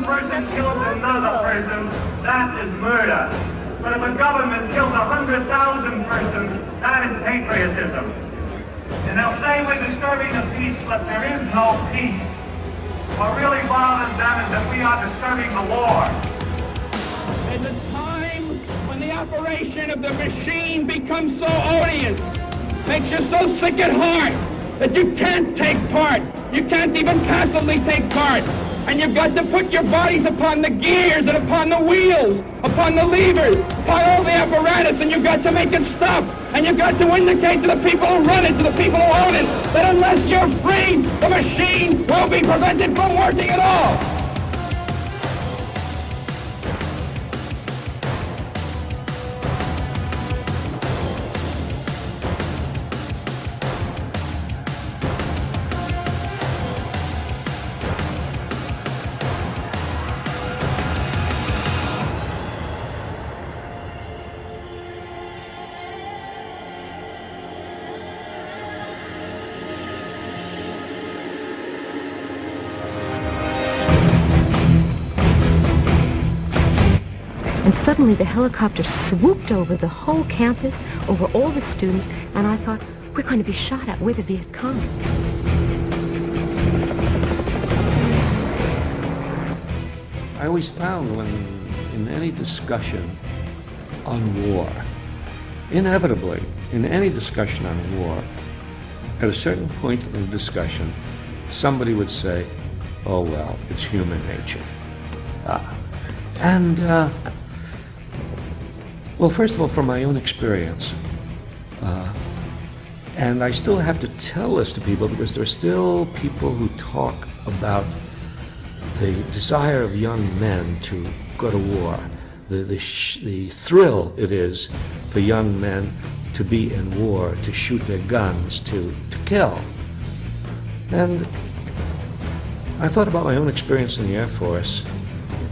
one person kills another person, that is murder. But if a government kills 100,000 persons, that is patriotism. And they'll say we're disturbing the peace, but there is no peace. What really bothers them is that we are disturbing the war. There's a time when the operation of the machine becomes so odious, makes you so sick at heart that you can't take part. You can't even passively take part. And you've got to put your bodies upon the gears and upon the wheels, upon the levers, upon all the apparatus, and you've got to make it stop. And you've got to indicate to the people who run it, to the people who own it, that unless you're free, the machine will be prevented from working at all. And suddenly the helicopter swooped over the whole campus, over all the students, and I thought, we're going to be shot at. We're the Viet Cong. I always found when in any discussion on war, inevitably, in any discussion on war, at a certain point in the discussion, somebody would say, oh, well, it's human nature. Well, first of all, from my own experience, and I still have to tell this to people because there are still people who talk about the desire of young men to go to war, the thrill it is for young men to be in war, to shoot their guns, to kill. And I thought about my own experience in the Air Force,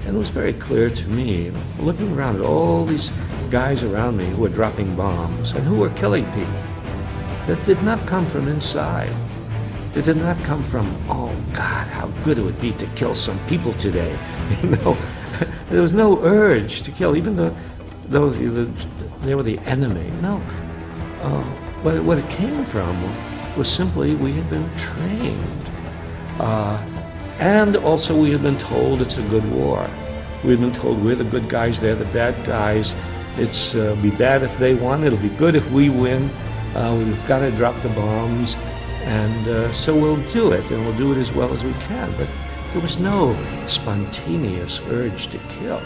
and it was very clear to me, looking around at all these guys around me who were dropping bombs and who were killing people, that did not come from inside. It did not come from, oh God, how good it would be to kill some people today. You know, there was no urge to kill, even though they were the enemy. No, what it came from was simply we had been trained. And also we had been told it's a good war. We had been told we're the good guys, they're the bad guys. It'll be bad if they won, it'll be good if we win. We've got to drop the bombs, and so we'll do it, and we'll do it as well as we can. But there was no spontaneous urge to kill.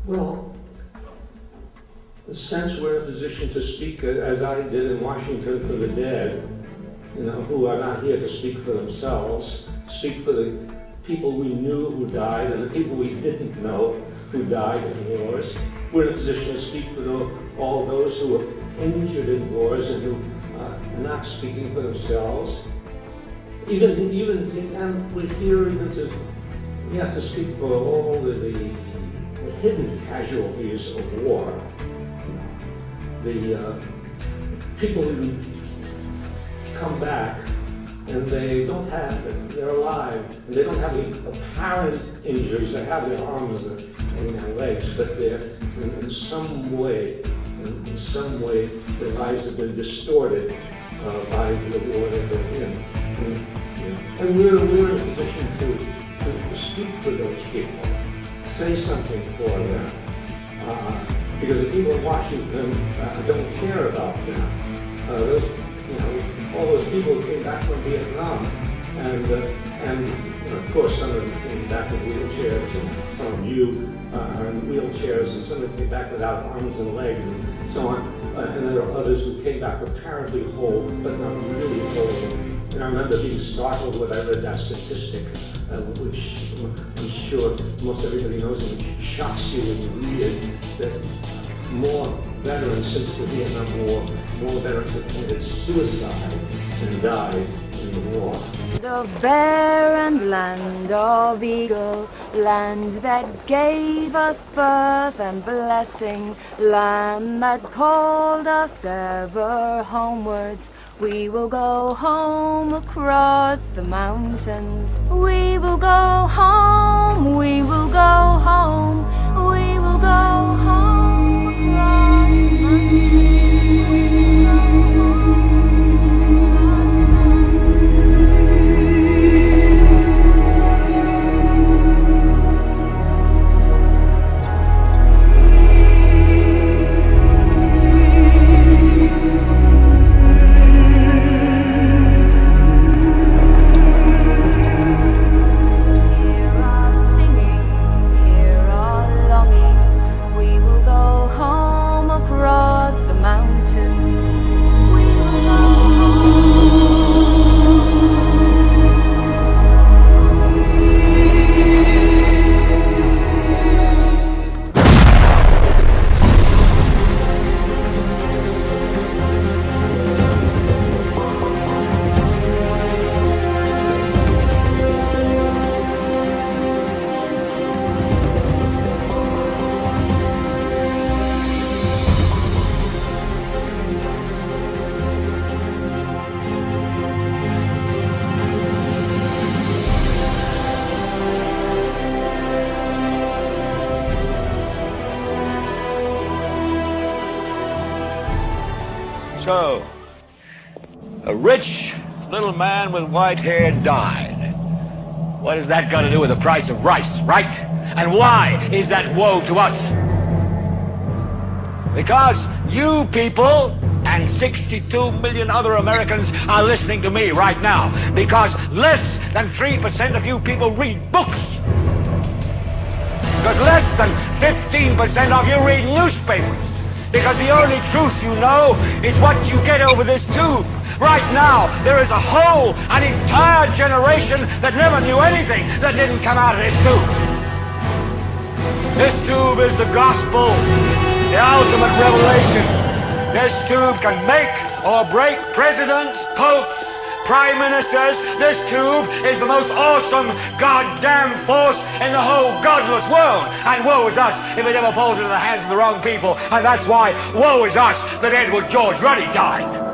Well, in a sense, we're in a position to speak, as I did in Washington, for the dead, you know, who are not here to speak for themselves, speak for the people we knew who died and the people we didn't know who died in wars. We're in a position to speak for all those who were injured in wars and who are not speaking for themselves. And we're here even to speak for all the hidden casualties of war. The people who come back and they're alive, and they don't have any apparent injuries. They have their arms and their legs, but they're in some way, their lives have been distorted by the war that they're in. And we're in a position to speak for those people, say something for them, because the people in Washington don't care about them. All those people who came back from Vietnam, and of course some of them came back in wheelchairs, and some of you are in wheelchairs, and some of them came back without arms and legs, and so on. And there are others who came back apparently whole, but not really whole. And I remember being startled when I read that statistic, which I'm sure most everybody knows, and which shocks you when you read it, that more veterans since the Vietnam War, more veterans have committed suicide and died in the war. The barren land of Eagle, land that gave us birth and blessing, land that called us ever homewards, We will go home across the mountains. We will go home, we will go home, we will go home across the mountains. We will go So, a rich little man with white hair died. What has that got to do with the price of rice, right? And why is that woe to us? Because you people and 62 million other Americans are listening to me right now. Because less than 3% of you people read books. Because less than 15% of you read newspapers. Because the only truth you know is what you get over this tube. Right now, there is an entire generation that never knew anything that didn't come out of this tube. This tube is the gospel, the ultimate revelation. This tube can make or break presidents, popes, prime ministers. This tube is the most awesome goddamn force in the whole godless world. And woe is us if it ever falls into the hands of the wrong people. And that's why woe is us that Edward George Ruddy died.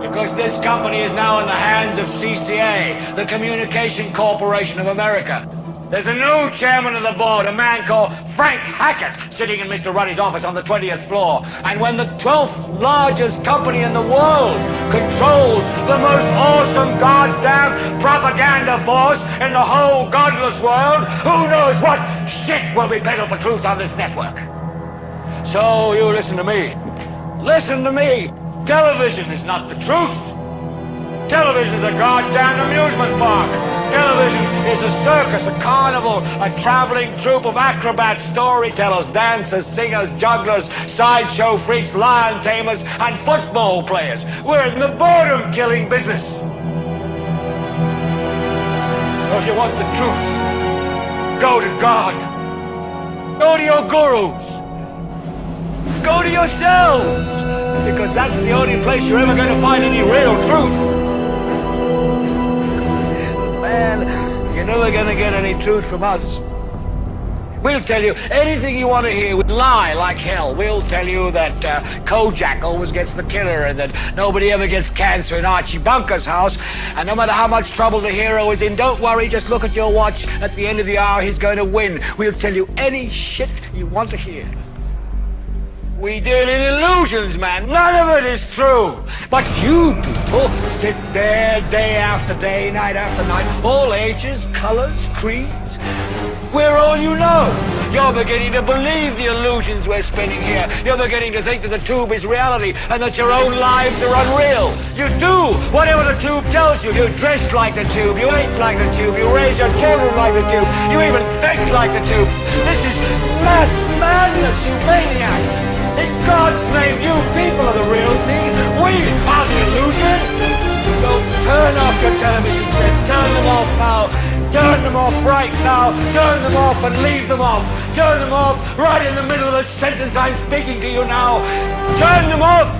Because this company is now in the hands of CCA, the Communication Corporation of America. There's a new chairman of the board, a man called Frank Hackett, sitting in Mr. Ruddy's office on the 20th floor. And when the 12th largest company in the world controls the most awesome goddamn propaganda force in the whole godless world, who knows what shit will be peddled for truth on this network? So you listen to me. Listen to me. Television is not the truth. Television is a goddamn amusement park. Television is a circus, a carnival, a traveling troupe of acrobats, storytellers, dancers, singers, jugglers, sideshow freaks, lion tamers, and football players. We're in the boredom-killing business. So if you want the truth, go to God. Go to your gurus. Go to yourselves. Because that's the only place you're ever going to find any real truth. Man, you're never going to get any truth from us. We'll tell you anything you want to hear. We lie like hell. We'll tell you that Kojak always gets the killer and that nobody ever gets cancer in Archie Bunker's house. And no matter how much trouble the hero is in, don't worry, just look at your watch. At the end of the hour, he's going to win. We'll tell you any shit you want to hear. We deal in illusions, man. None of it is true. But you people sit there day after day, night after night, all ages, colors, creeds. We're all you know. You're beginning to believe the illusions we're spinning here. You're beginning to think that the tube is reality and that your own lives are unreal. You do whatever the tube tells you. You dress like the tube. You eat like the tube. You raise your children like the tube. You even think like the tube. This is mass madness, you maniacs. In God's name, you people are the real thing. We are the illusion. So turn off your television sets. Turn them off now. Turn them off right now. Turn them off and leave them off. Turn them off right in the middle of the sentence I'm speaking to you now. Turn them off.